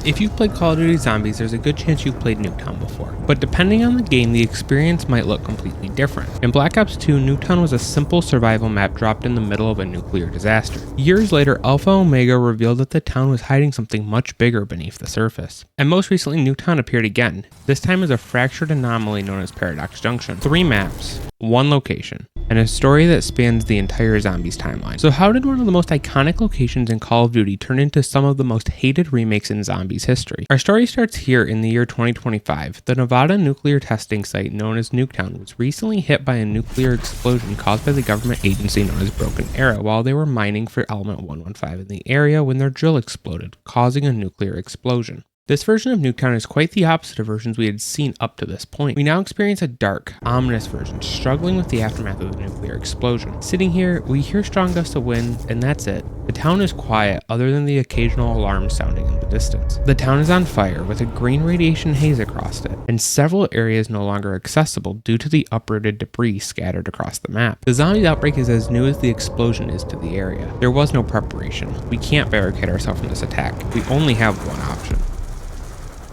If you've played Call of Duty Zombies, there's a good chance you've played Nuketown before. But depending on the game, the experience might look completely different. In Black Ops 2, Nuketown was a simple survival map dropped in the middle of a nuclear disaster. Years later, Alpha Omega revealed that the town was hiding something much bigger beneath the surface. And most recently, Nuketown appeared again, this time as a fractured anomaly known as Paradox Junction. 3 maps, 1 location, and a story that spans the entire Zombies timeline. So how did one of the most iconic locations in Call of Duty turn into some of the most hated remakes in Zombies history? Our story starts here in the year 2025. The Nevada nuclear testing site known as Nuketown was recently hit by a nuclear explosion caused by the government agency known as Broken Arrow while they were mining for element 115 in the area when their drill exploded, causing a nuclear explosion. This version of Nuketown is quite the opposite of versions we had seen up to this point. We now experience a dark, ominous version, struggling with the aftermath of the nuclear explosion. Sitting here, we hear strong gusts of wind, and that's it. The town is quiet, other than the occasional alarm sounding in the distance. The town is on fire, with a green radiation haze across it, and several areas no longer accessible due to the uprooted debris scattered across the map. The zombie outbreak is as new as the explosion is to the area. There was no preparation. We can't barricade ourselves from this attack. We only have one option.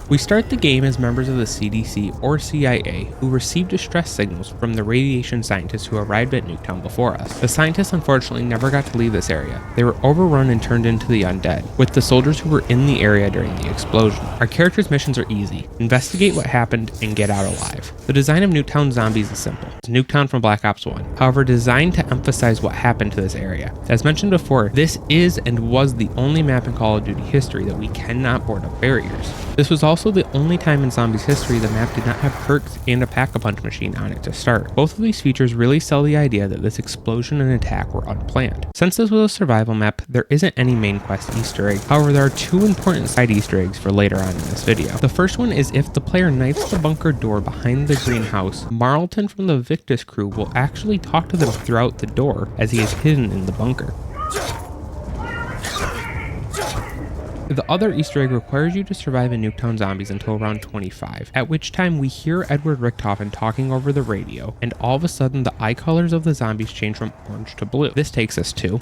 We start the game as members of the CDC or CIA who received distress signals from the radiation scientists who arrived at Nuketown before us. The scientists unfortunately never got to leave this area. They were overrun and turned into the undead, with the soldiers who were in the area during the explosion. Our characters' missions are easy. Investigate what happened and get out alive. The design of Nuketown Zombies is simple. It's Nuketown from Black Ops 1, however designed to emphasize what happened to this area. As mentioned before, this is and was the only map in Call of Duty history that we cannot board up barriers. This was also the only time in Zombies history the map did not have perks and a pack-a-punch machine on it to start. Both of these features really sell the idea that this explosion and attack were unplanned. Since this was a survival map, there isn't any main quest Easter egg. However, there are 2 important side Easter eggs for later on in this video. The first one is if the player knifes the bunker door behind the greenhouse, Marlton from the Victus crew will actually talk to them throughout the door as he is hidden in the bunker. The other Easter egg requires you to survive in Nuketown Zombies until around 25, at which time we hear Edward Richtofen talking over the radio, and all of a sudden the eye colors of the zombies change from orange to blue. This takes us to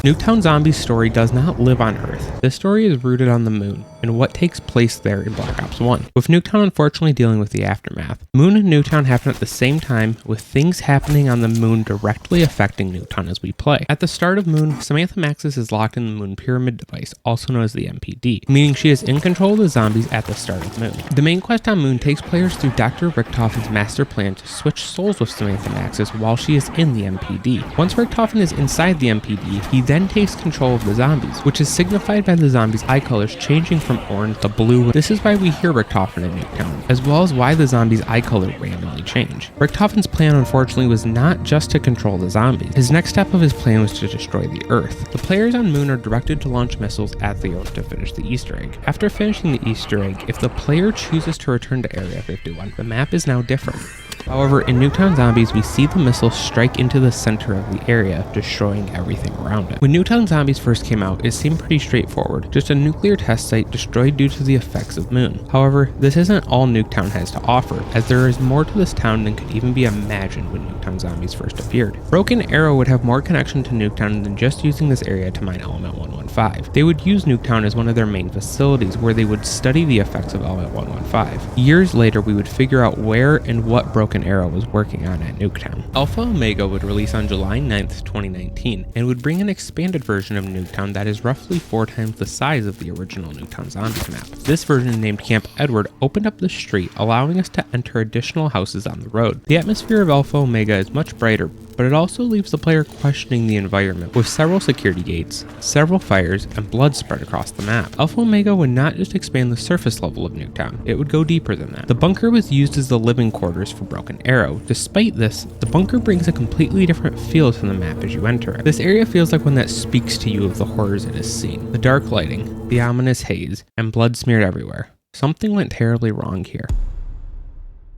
Nuketown Zombies' story does not live on Earth. This story is rooted on the moon, and what takes place there in Black Ops 1. With Nuketown unfortunately dealing with the aftermath. Moon and Nuketown happen at the same time, with things happening on the moon directly affecting Nuketown as we play. At the start of Moon, Samantha Maxis is locked in the Moon Pyramid device, also known as the MPD, meaning she is in control of the zombies at the start of Moon. The main quest on Moon takes players through Dr. Richtofen's master plan to switch souls with Samantha Maxis while she is in the MPD. Once Richtofen is inside the MPD, he then takes control of the zombies, which is signified by the zombies' eye colors changing from orange to blue. This is why we hear Richtofen in Nuketown, as well as why the zombies' eye color randomly change. Richtofen's plan unfortunately was not just to control the zombies. His next step of his plan was to destroy the Earth. The players on Moon are directed to launch missiles at the Earth to finish the Easter egg. After finishing the Easter egg, if the player chooses to return to Area 51, the map is now different. However, in Nuketown Zombies, we see the missiles strike into the center of the area, destroying everything around it. When Nuketown Zombies first came out, it seemed pretty straightforward, just a nuclear test site destroyed due to the effects of Moon. However, this isn't all Nuketown has to offer, as there is more to this town than could even be imagined when Nuketown Zombies first appeared. Broken Arrow would have more connection to Nuketown than just using this area to mine element 115. They would use Nuketown as one of their main facilities where they would study the effects of element 115. Years later, we would figure out where and what Broken Arrow was working on at Nuketown. Alpha Omega would release on July 9th, 2019, and would bring an expanded version of Nuketown that is roughly 4 times the size of the original Nuketown Zombies map. This version, named Camp Edward, opened up the street, allowing us to enter additional houses on the road. The atmosphere of Alpha Omega is much brighter, but it also leaves the player questioning the environment, with several security gates, several fires, and blood spread across the map. Alpha Omega would not just expand the surface level of Nuketown, it would go deeper than that. The bunker was used as the living quarters for Broken Arrow. Despite this, the bunker brings a completely different feel to the map as you enter it. This area feels like one that speaks to you of the horrors it has seen. The dark lighting, the ominous haze, and blood smeared everywhere. Something went terribly wrong here.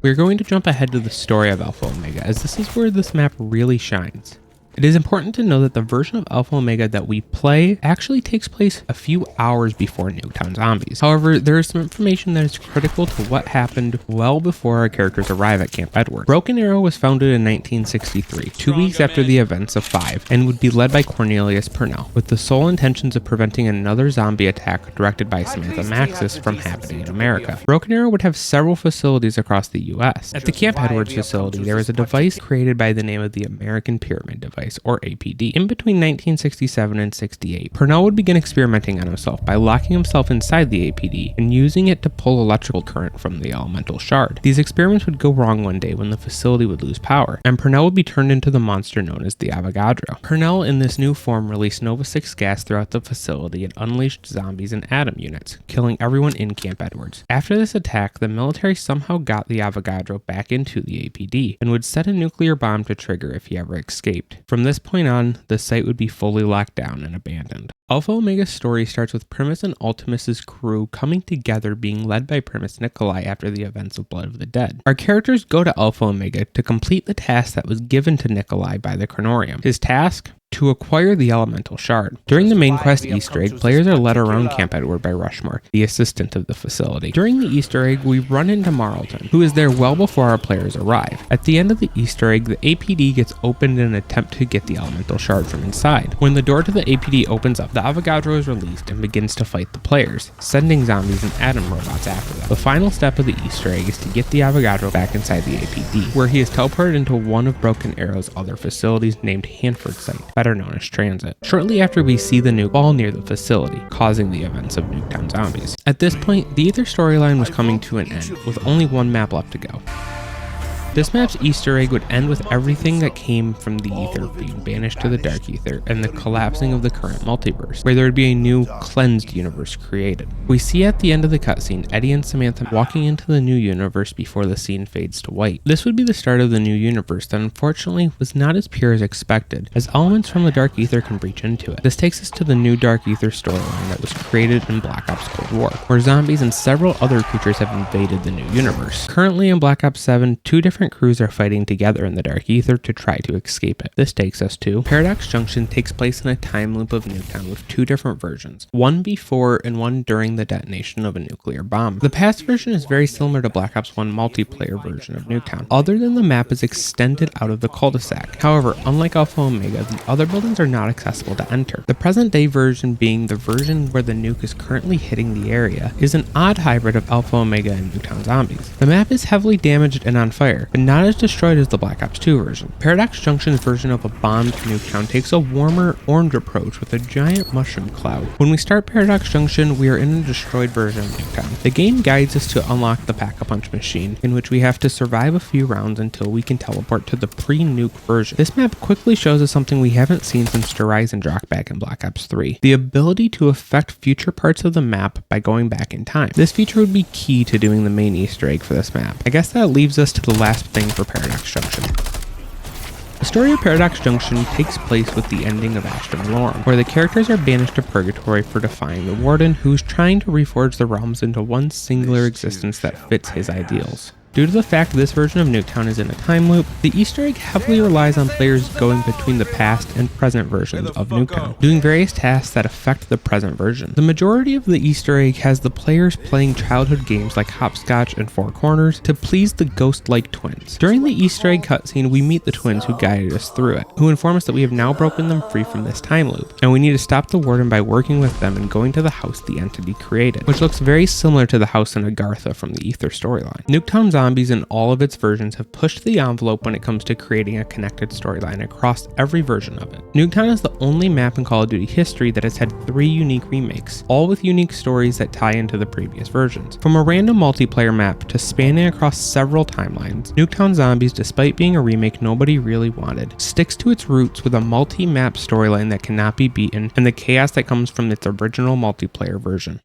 We're going to jump ahead to the story of Alpha Omega, as this is where this map really shines. It is important to know that the version of Alpha Omega that we play actually takes place a few hours before Nuketown Zombies. However, there is some information that is critical to what happened well before our characters arrive at Camp Edward. Broken Arrow was founded in 1963, 2 weeks after the events of 5, and would be led by Cornelius Purnell, with the sole intentions of preventing another zombie attack directed by Samantha Maxis from happening in America. Broken Arrow would have several facilities across the US. At the Camp Edwards facility, there was a device created by the name of the American Pyramid Device, or APD. In between 1967 and 68, Purnell would begin experimenting on himself by locking himself inside the APD and using it to pull electrical current from the elemental shard. These experiments would go wrong one day when the facility would lose power, and Purnell would be turned into the monster known as the Avogadro. Purnell, in this new form, released Nova 6 gas throughout the facility and unleashed zombies and atom units, killing everyone in Camp Edwards. After this attack, the military somehow got the Avogadro back into the APD and would set a nuclear bomb to trigger if he ever escaped. From this point on, the site would be fully locked down and abandoned. Alpha Omega's story starts with Primus and Ultimus's crew coming together, being led by Primus Nikolai after the events of Blood of the Dead. Our characters go to Alpha Omega to complete the task that was given to Nikolai by the Chronorium. His task? To acquire the elemental shard. During the main quest Easter egg, players are led around Camp Edward by Rushmore, the assistant of the facility. During the Easter egg, we run into Marlton, who is there well before our players arrive. At the end of the Easter egg, the APD gets opened in an attempt to get the elemental shard from inside. When the door to the APD opens up, the Avogadro is released and begins to fight the players, sending zombies and atom robots after them. The final step of the Easter egg is to get the Avogadro back inside the APD, where he is teleported into one of Broken Arrow's other facilities named Hanford Site, better known as Transit. Shortly after, we see the nuke fall near the facility, causing the events of Nuketown Zombies. At this point, the Aether storyline was coming to an end, with only one map left to go. This map's Easter egg would end with everything that came from the Aether being banished to the Dark Aether and the collapsing of the current multiverse, where there would be a new, cleansed universe created. We see at the end of the cutscene Eddie and Samantha walking into the new universe before the scene fades to white. This would be the start of the new universe that unfortunately was not as pure as expected, as elements from the Dark Aether can breach into it. This takes us to the new Dark Aether storyline that was created in Black Ops Cold War, where zombies and several other creatures have invaded the new universe. Currently in Black Ops 7, 2 different crews are fighting together in the Dark Aether to try to escape it. This takes us to Paradox Junction. Takes place in a time loop of Nuketown with 2 different versions, one before and one during the detonation of a nuclear bomb. The past version is very similar to Black Ops 1 multiplayer version of Nuketown, other than the map is extended out of the cul-de-sac. However, unlike Alpha Omega, the other buildings are not accessible to enter. The present day version, being the version where the nuke is currently hitting the area, is an odd hybrid of Alpha Omega and Nuketown Zombies. The map is heavily damaged and on fire, but not as destroyed as the Black Ops 2 version. Paradox Junction's version of a bombed Nuketown takes a warmer orange approach with a giant mushroom cloud. When we start Paradox Junction, we are in a destroyed version of Nuketown. The game guides us to unlock the Pack-a-Punch machine, in which we have to survive a few rounds until we can teleport to the pre-nuke version. This map quickly shows us something we haven't seen since Rise and Back in Black Ops 3, the ability to affect future parts of the map by going back in time. This feature would be key to doing the main Easter egg for this map. I guess that leaves us to the last thing for Paradox Junction. The story of Paradox Junction takes place with the ending of Astra Malorum, where the characters are banished to Purgatory for defying the Warden, who's trying to reforge the realms into one singular existence that fits his ideals. Due to the fact this version of Nuketown is in a time loop, the Easter egg heavily relies on players going between the past and present versions of Nuketown, doing various tasks that affect the present version. The majority of the Easter egg has the players playing childhood games like Hopscotch and Four Corners to please the ghost-like twins. During the Easter egg cutscene, we meet the twins who guided us through it, who inform us that we have now broken them free from this time loop, and we need to stop the Warden by working with them and going to the house the entity created, which looks very similar to the house in Agartha from the Aether storyline. Nuketown Zombies in all of its versions have pushed the envelope when it comes to creating a connected storyline across every version of it. Nuketown is the only map in Call of Duty history that has had 3 unique remakes, all with unique stories that tie into the previous versions. From a random multiplayer map to spanning across several timelines, Nuketown Zombies, despite being a remake nobody really wanted, sticks to its roots with a multi-map storyline that cannot be beaten and the chaos that comes from its original multiplayer version.